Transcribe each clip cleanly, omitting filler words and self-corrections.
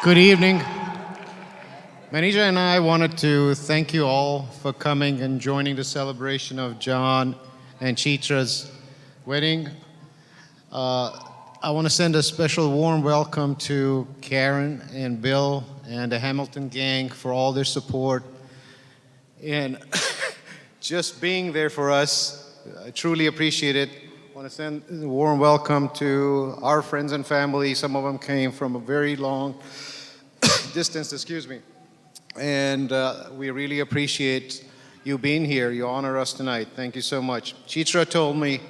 Good evening. Manija and I wanted to thank you all for coming and joining the celebration of John and Chitra's wedding. I want to send a special warm welcome to Karen and Bill and the Hamilton gang for all their support and just being there for us. I truly appreciate it. I want to send a warm welcome to our friends and family. Some of them came from a very long distance, excuse me. And we really appreciate you being here. You honor us tonight. Thank you so much. Chitra told me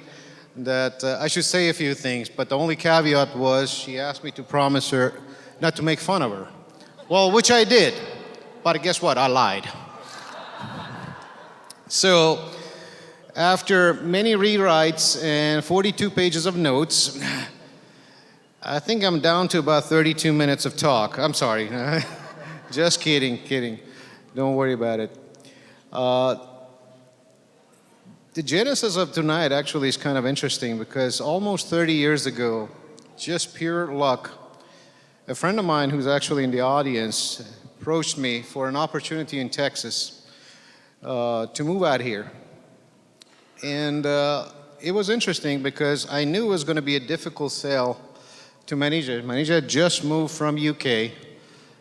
that I should say a few things, but the only caveat was she asked me to promise her not to make fun of her. Well, which I did, but guess what? I lied. So after many rewrites and 42 pages of notes, I think I'm down to about 32 minutes of talk. I'm sorry. Just kidding. Don't worry about it. The genesis of tonight actually is kind of interesting because almost 30 years ago, just pure luck, a friend of mine who's actually in the audience approached me for an opportunity in Texas to move out here. And it was interesting because I knew it was going to be a difficult sell to Manija. Manija had just moved from UK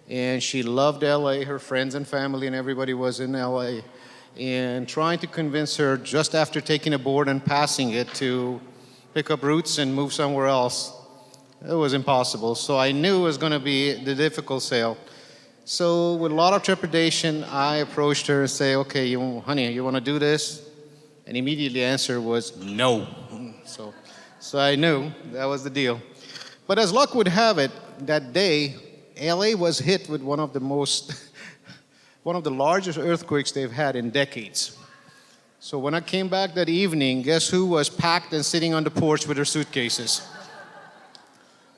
and she loved LA. Her friends and family and everybody was in LA. And trying to convince her just after taking a board and passing it to pick up roots and move somewhere else, it was impossible. So I knew it was going to be the difficult sale. So with a lot of trepidation, I approached her and say, okay, honey, you want to do this? And immediately the answer was no. So I knew that was the deal. But as luck would have it, that day, LA was hit with one of the largest earthquakes they've had in decades. So when I came back that evening, guess who was packed and sitting on the porch with their suitcases?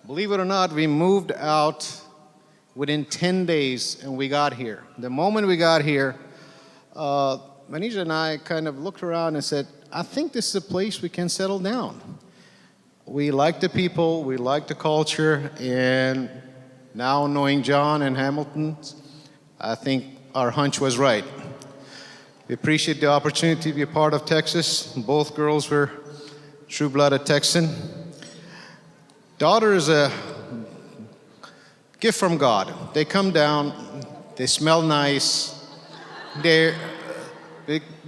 Believe it or not, we moved out within 10 days and we got here. The moment we got here, Manija and I kind of looked around and said, I think this is a place we can settle down. We like the people, we like the culture, and now knowing John and Hamilton, I think our hunch was right. We appreciate the opportunity to be a part of Texas. Both girls were true-blooded Texan. Daughter is a gift from God. They come down, they smell nice, they're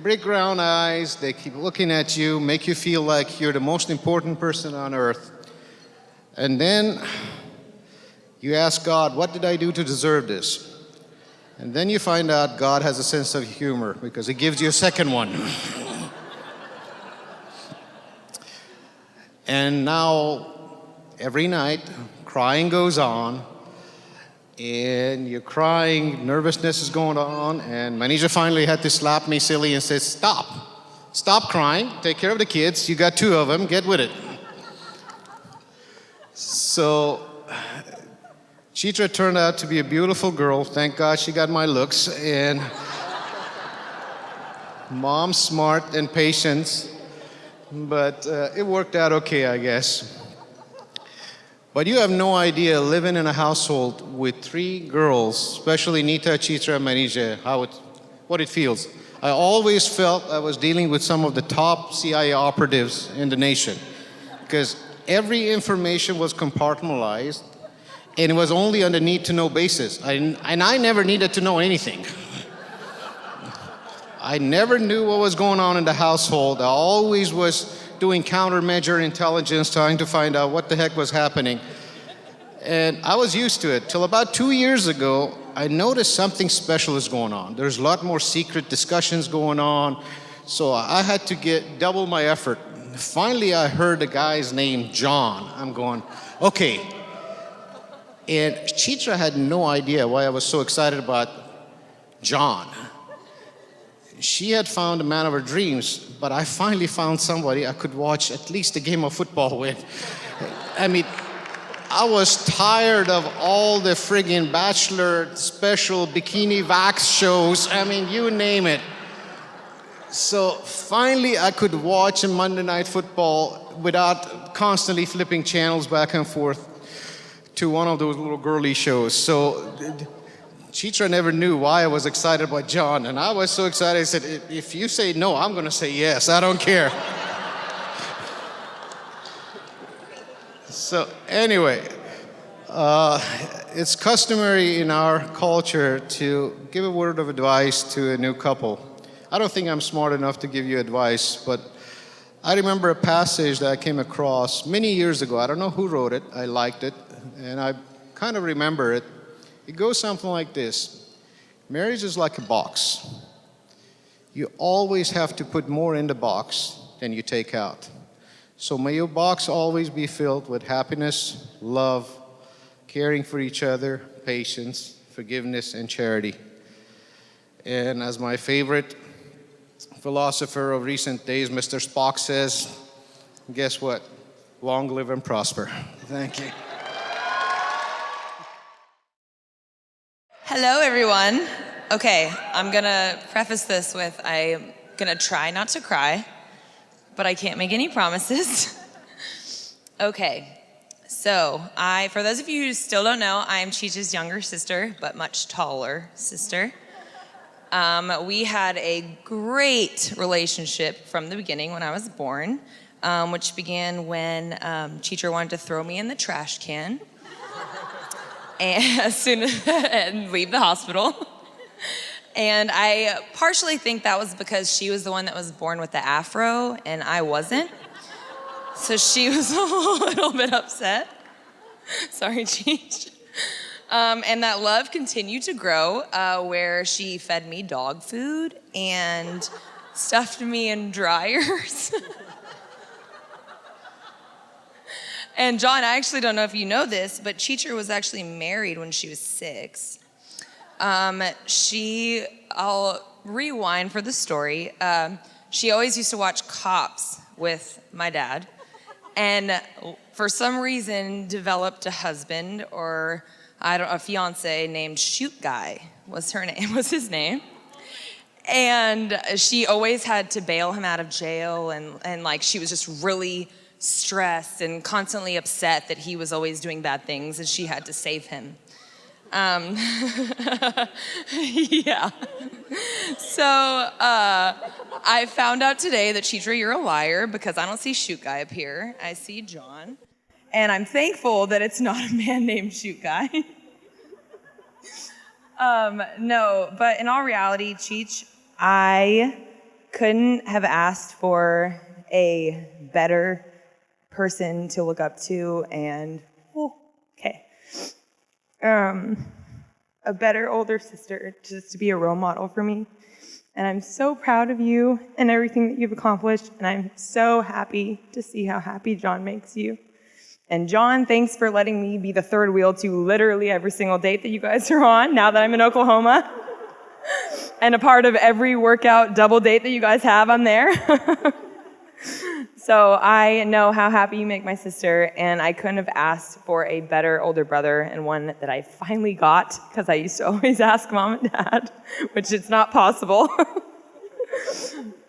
big round eyes, they keep looking at you, make you feel like you're the most important person on earth. And then you ask God, what did I do to deserve this? And then you find out God has a sense of humor because he gives you a second one. And now, every night, crying goes on, and you're crying, nervousness is going on, and Manija finally had to slap me silly and say, stop crying, take care of the kids, you got 2 of them, get with it. So, Chitra turned out to be a beautiful girl. Thank God she got my looks. And mom's smart and patient. But it worked out okay, I guess. But you have no idea living in a household with 3 girls, especially Nita, Chitra, and Manija, what it feels. I always felt I was dealing with some of the top CIA operatives in the nation because every information was compartmentalized. And it was only on the need-to-know basis. And I never needed to know anything. I never knew what was going on in the household. I always was doing countermeasure intelligence, trying to find out what the heck was happening. And I was used to it. Till about 2 years ago, I noticed something special is going on. There's a lot more secret discussions going on. So I had to get double my effort. Finally, I heard a guy's name, John. I'm going, okay. And Chitra had no idea why I was so excited about John. She had found the man of her dreams, but I finally found somebody I could watch at least a game of football with. I mean, I was tired of all the friggin' Bachelor special bikini wax shows. I mean, you name it. So finally I could watch a Monday Night Football without constantly flipping channels back and forth. to one of those little girly shows. So Chitra never knew why I was excited about John, and I was so excited. I said, if you say no, I'm going to say yes. I don't care. So anyway, it's customary in our culture to give a word of advice to a new couple. I don't think I'm smart enough to give you advice, but I remember a passage that I came across many years ago. I don't know who wrote it. I liked it, and I kind of remember it. It goes something like this. Marriage is like a box. You always have to put more in the box than you take out. So may your box always be filled with happiness, love, caring for each other, patience, forgiveness, and charity. And as my favorite philosopher of recent days, Mr. Spock, says, guess what? Long live and prosper. Thank you. Hello, everyone. Okay, I'm gonna preface this with I'm gonna try not to cry, but I can't make any promises. Okay, so for those of you who still don't know, I am Chicha's younger sister, but much taller sister. We had a great relationship from the beginning when I was born, which began when Chicha wanted to throw me in the trash can. And as soon as and leave the hospital. And I partially think that was because she was the one that was born with the afro and I wasn't. So she was a little bit upset. Sorry, Cheech. And that love continued to grow where she fed me dog food and stuffed me in dryers. And John, I actually don't know if you know this, but Chicha was actually married when she was 6. I'll rewind for the story. She always used to watch Cops with my dad, and for some reason developed a husband or a fiance named Shoot Guy was his name. And she always had to bail him out of jail and like she was just really stressed and constantly upset that he was always doing bad things and she had to save him. Yeah. So I found out today that Chitra, you're a liar because I don't see Shoot Guy up here. I see John. And I'm thankful that it's not a man named Shoot Guy. No, but in all reality, Cheech, I couldn't have asked for a better person to look up to and, a better older sister just to be a role model for me. And I'm so proud of you and everything that you've accomplished, and I'm so happy to see how happy John makes you. And John, thanks for letting me be the third wheel to literally every single date that you guys are on now that I'm in Oklahoma. And a part of every workout double date that you guys have, I'm there. So I know how happy you make my sister, and I couldn't have asked for a better older brother and one that I finally got because I used to always ask mom and dad, which it's not possible.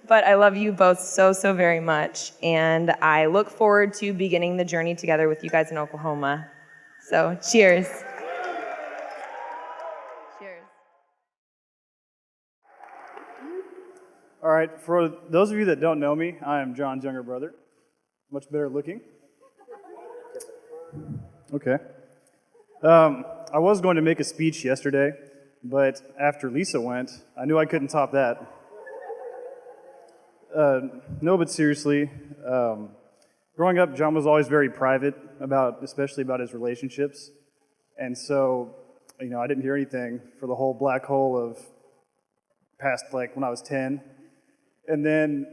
But I love you both so, so very much, and I look forward to beginning the journey together with you guys in Oklahoma. So cheers. Cheers. All right, for those of you that don't know me, I am John's younger brother. Much better looking. Okay. I was going to make a speech yesterday, but after Lisa went, I knew I couldn't top that. No, but seriously, growing up, John was always very private especially about his relationships. And so, I didn't hear anything for the whole black hole of past, when I was 10. And then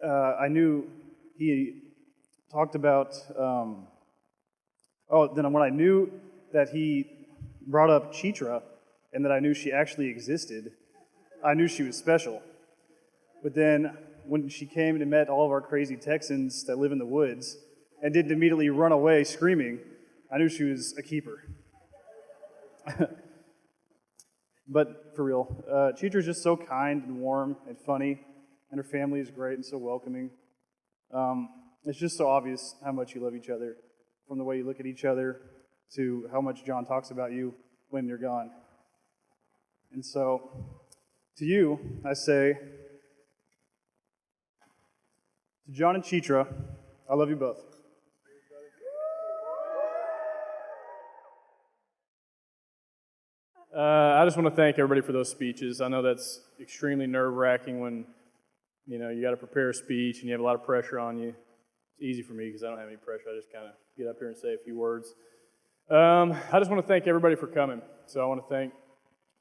I knew he talked about, then when I knew that he brought up Chitra and that I knew she actually existed, I knew she was special. But then when she came and met all of our crazy Texans that live in the woods and didn't immediately run away screaming, I knew she was a keeper. But for real, Chitra's just so kind and warm and funny, and her family is great and so welcoming. It's just so obvious how much you love each other, from the way you look at each other to how much John talks about you when you're gone. And so, to you, I say, to John and Chitra, I love you both. I just want to thank everybody for those speeches. I know that's extremely nerve-wracking when, you know, you got to prepare a speech and you have a lot of pressure on you. It's easy for me because I don't have any pressure. I just kind of get up here and say a few words. I just want to thank everybody for coming. So I want to thank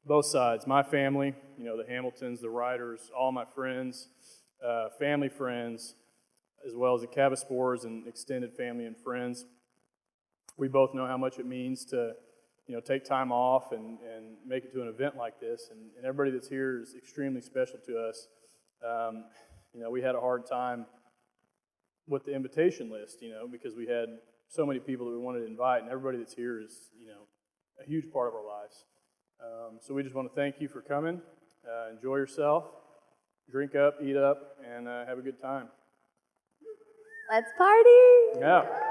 both sides, my family, you know, the Hamiltons, the Riders, all my friends, family friends, as well as the Cavaspors and extended family and friends. We both know how much it means to, you know, take time off and make it to an event like this. And everybody that's here is extremely special to us. You know, we had a hard time with the invitation list, you know, because we had so many people that we wanted to invite, and everybody that's here is, you know, a huge part of our lives. So we just want to thank you for coming. Enjoy yourself, drink up, eat up, and have a good time. Let's party! Yeah.